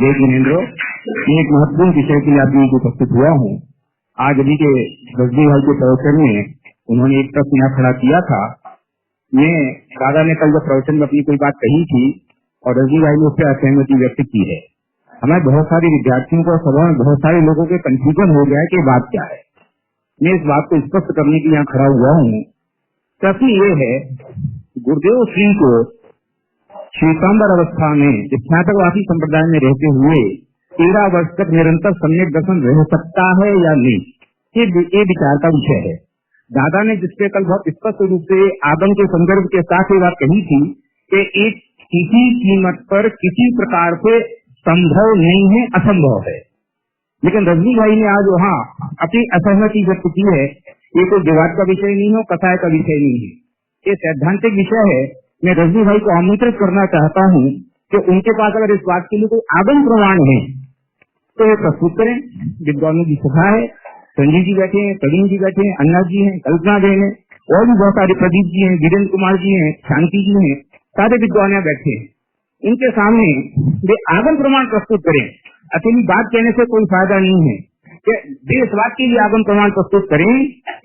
जय जिनेन्द्र, मैं एक महत्वपूर्ण विषय के लिए आपके लिए उपस्थित हुआ हूँ। आज अभी के रजनी भाई के प्रवचन में उन्होंने एक प्रश्न यहाँ खड़ा किया था। मैं दादा ने कल जब प्रवचन में अपनी कोई बात कही थी और रजनी भाई ने उस पर असहमति व्यक्त की है। हमारे बहुत सारे विद्यार्थियों को सभा में बहुत सारे लोगों के कंफ्यूजन हो गया है कि बात क्या है। मैं इस बात को स्पष्ट करने के लिए यहाँ खड़ा हुआ हूँ। प्रश्न ये है, गुरुदेव श्री को श्वेतांबर अवस्था में स्नातकवासी संप्रदाय में रहते हुए 13 वर्ष तक निरंतर सम्यक दर्शन रह सकता है या नहीं, ये विचार का विषय है। दादा ने जिसपे कल बहुत स्पष्ट रूप से आगम के संदर्भ के साथ ये बात कही थी कि एक किसी कीमत पर किसी प्रकार से संभव नहीं है, असंभव है। लेकिन रजनी भाई ने आज वहाँ अपनी असहमति व्यक्त की है। ये कोई विवाद का विषय नहीं है, कथाएं का विषय नहीं है, ये सैद्धांतिक विषय है। मैं रजनी भाई को आमंत्रित करना चाहता हूँ कि उनके पास अगर इस बात के लिए कोई आगम प्रमाण है तो ये प्रस्तुत करें। विद्वानों की सभा है, संजीव जी बैठे हैं, प्रवीण जी बैठे हैं, अन्ना जी हैं, कल्पना बहन है, और भी बहुत सारे प्रदीप जी हैं, वीरेंद्र कुमार जी हैं, शांति जी हैं, सारे विद्वान बैठे हैं। इनके सामने वे आगम प्रमाण प्रस्तुत करें। अकेली बात कहने से कोई फायदा नहीं है कि वे इस बात के लिए आगम प्रमाण प्रस्तुत करें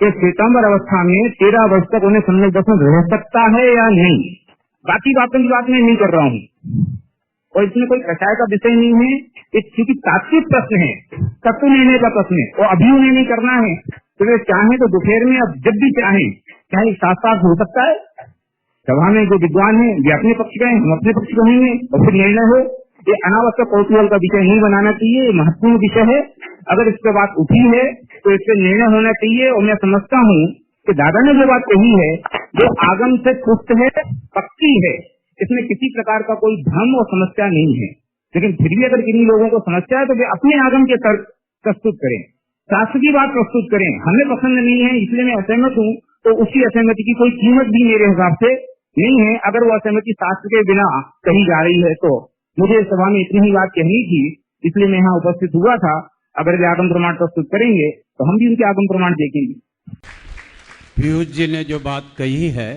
कि श्वेतांबर अवस्था में 13 वर्ष तक उन्हें सम्यक दर्शन रह सकता है या नहीं। बाकी बातों की बात मैं नहीं कर रहा हूँ और इसमें कोई कषाय का विषय नहीं है। क्योंकि तात्विक प्रश्न है, तत्व निर्णय का प्रश्न है और अभी उन्हें नहीं करना है तो वे चाहें तो दोपहर में अब जब भी चाहें क्या साथ साथ हो सकता है। सभा में जो विद्वान है वे अपने पक्ष गए, हम अपने पक्ष कहेंगे और फिर निर्णय हो। ये अनावश्यक कौतूहल का विषय नहीं बनाना चाहिए, ये महत्वपूर्ण विषय है। अगर इस पर बात उठी है तो इस पर निर्णय होना चाहिए। और मैं समझता हूँ कि दादा ने जो बात कही है जो आगम से पुष्ट है, पक्की है, इसमें किसी प्रकार का कोई भ्रम और समस्या नहीं है। लेकिन फिर भी अगर किन्हीं लोगों को समस्या है तो वे अपने आगम के तर्क प्रस्तुत करें, शास्त्र की बात प्रस्तुत करें। हमें पसंद नहीं है इसलिए मैं असहमत हूँ, तो उसकी असहमति की कोई कीमत भी मेरे हिसाब से नहीं है। अगर वो असहमति शास्त्र के बिना कही जा रही है तो मुझे सभा में इतनी ही बात कहनी थी, इसलिए मैं यहाँ उपस्थित हुआ था। अगर वे आगम प्रमाण प्रस्तुत करेंगे तो हम भी उनके आगम प्रमाण देखेंगे। पीयूष जी ने जो बात कही है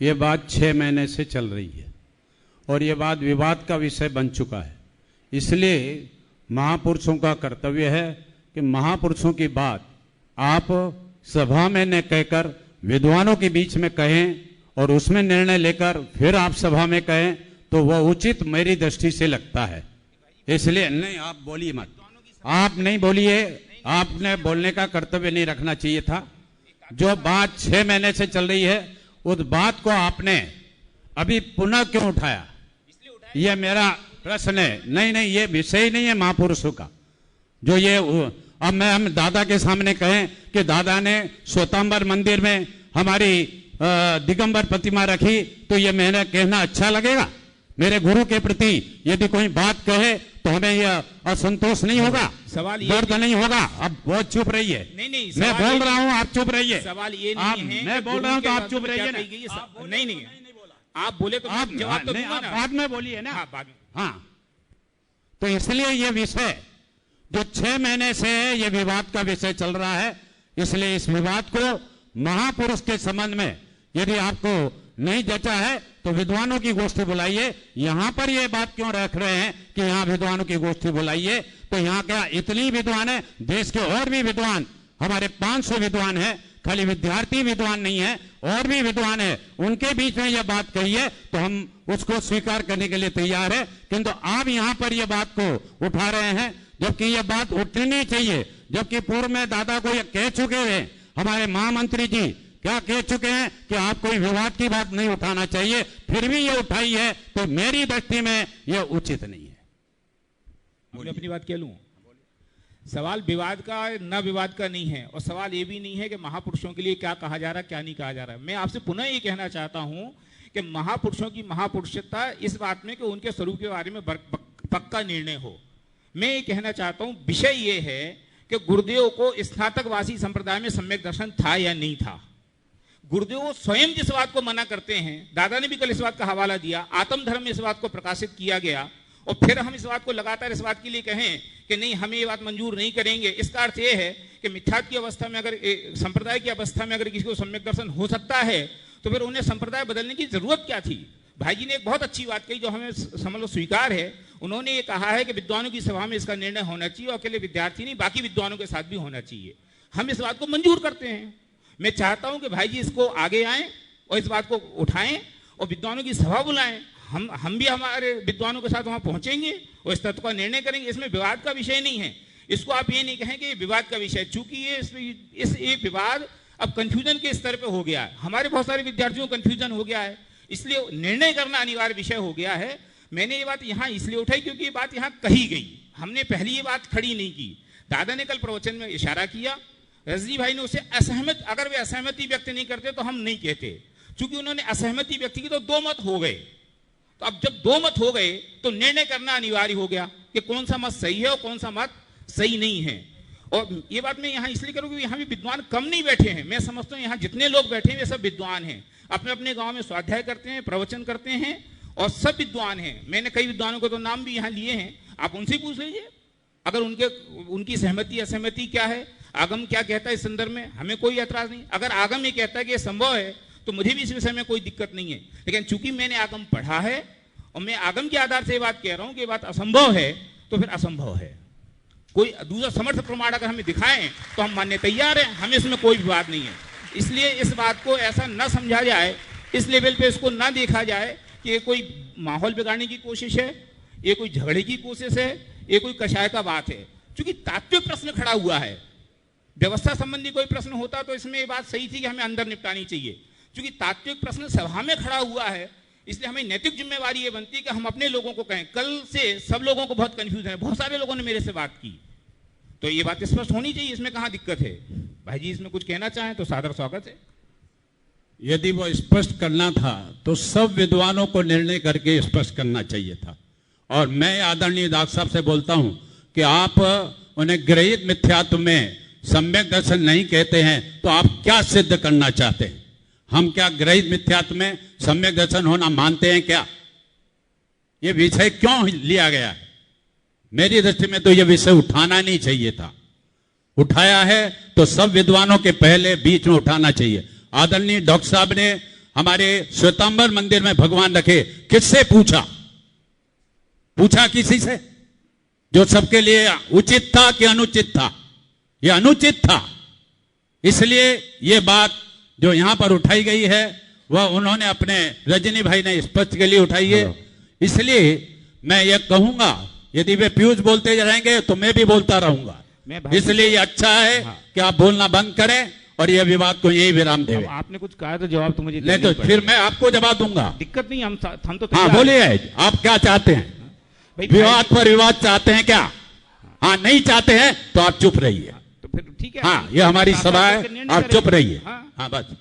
ये बात 6 महीने से चल रही है और ये बात विवाद का विषय बन चुका है। इसलिए महापुरुषों का कर्तव्य है कि महापुरुषों की बात आप सभा में न कहकर विद्वानों के बीच में कहें और उसमें निर्णय लेकर फिर आप सभा में कहें तो वह उचित मेरी दृष्टि से लगता है। इसलिए नहीं, आप बोलिए मत, आप नहीं बोलिए, आपने बोलने का कर्तव्य नहीं रखना चाहिए था। जो बात 6 महीने से चल रही है उस बात को आपने अभी पुनः क्यों उठाया, यह मेरा प्रश्न है। नहीं, ये विषय नहीं है महापुरुषों का। जो ये अब मैं हम दादा के सामने कहें कि दादा ने श्वेतांबर मंदिर में हमारी दिगंबर प्रतिमा रखी तो ये मैंने कहना अच्छा लगेगा? मेरे गुरु के प्रति यदि कोई बात कहे तो हमें यह असंतोष नहीं होगा, सवाल दर्द नहीं होगा? अब बहुत चुप रहिए। नहीं, मैं बोल रहा हूँ, आप चुप रहिए। सवाल ये नहीं है, मैं बोल रहा हूँ तो आप चुप रहिए ना। नहीं, आप बोले तो आप जवाब तो दूंगा ना। बाद में बोलिए ना। हाँ, बाद में। हाँ, तो इसलिए ये विषय जो 6 महीने से ये विवाद का विषय चल रहा है, इसलिए इस विवाद को महापुरुष के संबंध में यदि आपको नहीं जचा है तो विद्वानों की गोष्ठी बुलाइए। यहां पर ये बात क्यों रख रहे हैं कि यहां विद्वानों की गोष्ठी बुलाइए? तो यहां क्या इतनी विद्वान है? देश के और भी विद्वान, हमारे 500 विद्वान है, खाली विद्यार्थी विद्वान नहीं है, और भी विद्वान है। उनके बीच में यह बात कही है तो हम उसको स्वीकार करने के लिए तैयार है। किंतु आप यहां पर यह बात को उठा रहे हैं जबकि यह बात उठनी नहीं चाहिए। जबकि पूर्व में दादा को यह कह चुके हैं, हमारे महामंत्री जी क्या कह चुके हैं कि आप कोई विवाद की बात नहीं उठाना चाहिए, फिर भी ये उठाई है तो मेरी दृष्टि में यह उचित नहीं है। मैं अपनी बात कह लूं, सवाल विवाद का न विवाद का नहीं है और सवाल ये भी नहीं है कि महापुरुषों के लिए क्या कहा जा रहा है क्या नहीं कहा जा रहा है। मैं आपसे पुनः ये कहना चाहता हूं कि महापुरुषों की महापुरुषता इस बात में कि उनके स्वरूप के बारे में पक्का निर्णय हो। मैं ये कहना चाहता हूं विषय ये है कि गुरुदेव को स्नातकवासी संप्रदाय में सम्यक दर्शन था या नहीं था। गुरुदेव स्वयं जिस बात को मना करते हैं, दादा ने भी कल इस बात का हवाला दिया, आत्म धर्म में इस बात को प्रकाशित किया गया और फिर हम इस बात को लगातार इस बात के लिए कहें कि नहीं हम ये बात मंजूर नहीं करेंगे। इसका अर्थ ये है कि मिथ्यात्व की अवस्था में अगर संप्रदाय की अवस्था में अगर किसी को सम्यक दर्शन हो सकता है तो फिर उन्हें संप्रदाय बदलने की जरूरत क्या थी? भाई जी ने एक बहुत अच्छी बात कही जो हमें समझ लो स्वीकार है। उन्होंने ये कहा है कि विद्वानों की सभा में इसका निर्णय होना चाहिए और अकेले विद्यार्थी नहीं बाकी विद्वानों के साथ भी होना चाहिए। हम इस बात को मंजूर करते हैं। मैं चाहता हूं कि भाई जी इसको आगे आएं और इस बात को उठाएं और विद्वानों की सभा बुलाएं। हम भी हमारे विद्वानों के साथ वहां पहुंचेंगे और इस तत्व का निर्णय करेंगे। इसमें विवाद का विषय नहीं है। इसको आप ये नहीं कहें कि विवाद का विषय, चूंकि ये विवाद अब कंफ्यूजन के स्तर पे हो गया है। हमारे बहुत सारे विद्यार्थियों को कंफ्यूजन हो गया है, इसलिए निर्णय करना अनिवार्य विषय हो गया है। मैंने ये बात यहाँ इसलिए उठाई क्योंकि ये बात यहाँ कही गई, हमने पहली ये बात खड़ी नहीं की। दादा ने कल प्रवचन में इशारा किया, रजनी भाई ने उसे असहमत, अगर वे असहमति व्यक्त नहीं करते तो हम नहीं कहते। चूंकि उन्होंने असहमति व्यक्त की तो दो मत हो गए। तो अब जब दो मत हो गए तो निर्णय करना अनिवार्य हो गया कि कौन सा मत सही है और कौन सा मत सही नहीं है। और ये बात मैं यहाँ इसलिए करूँ क्योंकि यहाँ भी विद्वान कम नहीं बैठे हैं। मैं समझता हूँ यहाँ जितने लोग बैठे हैं वे सब विद्वान हैं, अपने अपने गांव में स्वाध्याय करते हैं, प्रवचन करते हैं और सब विद्वान हैं। मैंने कई विद्वानों को तो नाम भी यहाँ लिए हैं, आप उनसे पूछ लीजिए अगर उनकी सहमति असहमति क्या है, आगम क्या कहता है इस संदर्भ में। हमें कोई ऐतराज नहीं। अगर आगम ये कहता है कि ये संभव है तो मुझे भी इस विषय में कोई दिक्कत नहीं है। लेकिन चूंकि मैंने आगम पढ़ा है और मैं आगम के आधार से ये बात कह रहा हूं कि ये बात असंभव है तो फिर असंभव है। कोई दूसरा समर्थ प्रमाण अगर हमें दिखाएं तो हम मानने तैयार हैं, हमें इसमें कोई विवाद नहीं है। इसलिए इस बात को ऐसा न समझा जाए, इस लेवल पे इसको ना देखा जाए कि ये कोई माहौल बिगाड़ने की कोशिश है, ये कोई झगड़े की कोशिश है, ये कोई कषाय का बात है। क्योंकि तात्विक प्रश्न खड़ा हुआ है, व्यवस्था संबंधी कोई प्रश्न होता तो इसमें ये बात सही थी कि हमें अंदर निपटानी चाहिए। क्योंकि तात्विक प्रश्न सभा में खड़ा हुआ है, इसलिए हमें नैतिक जिम्मेवारी ये बनती है कि हम अपने लोगों को कहें। कल से सब लोगों को बहुत कंफ्यूजन है, बहुत सारे लोगों ने मेरे से बात की, तो ये बात स्पष्ट होनी चाहिए, इसमें कहाँ दिक्कत है। भाई जी इसमें कुछ कहना चाहें तो सादर स्वागत है। यदि वो स्पष्ट करना था तो सब विद्वानों को निर्णय करके स्पष्ट करना चाहिए था। और मैं आदरणीय डॉक्टर साहब से बोलता हूं कि आप उन्हें गृहीत मिथ्यात्व में सम्यक दर्शन नहीं कहते हैं तो आप क्या सिद्ध करना चाहते हैं? हम क्या गृहीत मिथ्यात्व में सम्यक दर्शन होना मानते हैं क्या? ये विषय क्यों लिया गया है? मेरी दृष्टि में तो ये विषय उठाना नहीं चाहिए था। उठाया है तो सब विद्वानों के पहले बीच में उठाना चाहिए। आदरणीय डॉक्टर साहब ने हमारे श्वेतांबर मंदिर में भगवान रखे, किससे पूछा? पूछा किसी से? जो सबके लिए उचित था कि अनुचित था? ये अनुचित था। इसलिए ये बात जो यहां पर उठाई गई है वह उन्होंने अपने रजनी भाई ने स्पष्ट के लिए उठाई है। इसलिए मैं ये कहूंगा, यदि वे पीयूष बोलते रहेंगे तो मैं भी बोलता रहूंगा। इसलिए ये अच्छा है कि आप बोलना बंद करें और ये विवाद को यही विराम दें। आपने कुछ कहा तो जवाब तो मुझे नहीं तो फिर मैं आपको जवाब दूंगा। दिक्कत नहीं, हम तो हाँ बोलिए, आप क्या चाहते हैं? विवाद पर विवाद चाहते हैं क्या? हाँ नहीं चाहते हैं तो आप चुप रहिए। तो फिर ठीक है। हाँ ये हमारी सभा है, आप चुप रहिए। हाँ बस।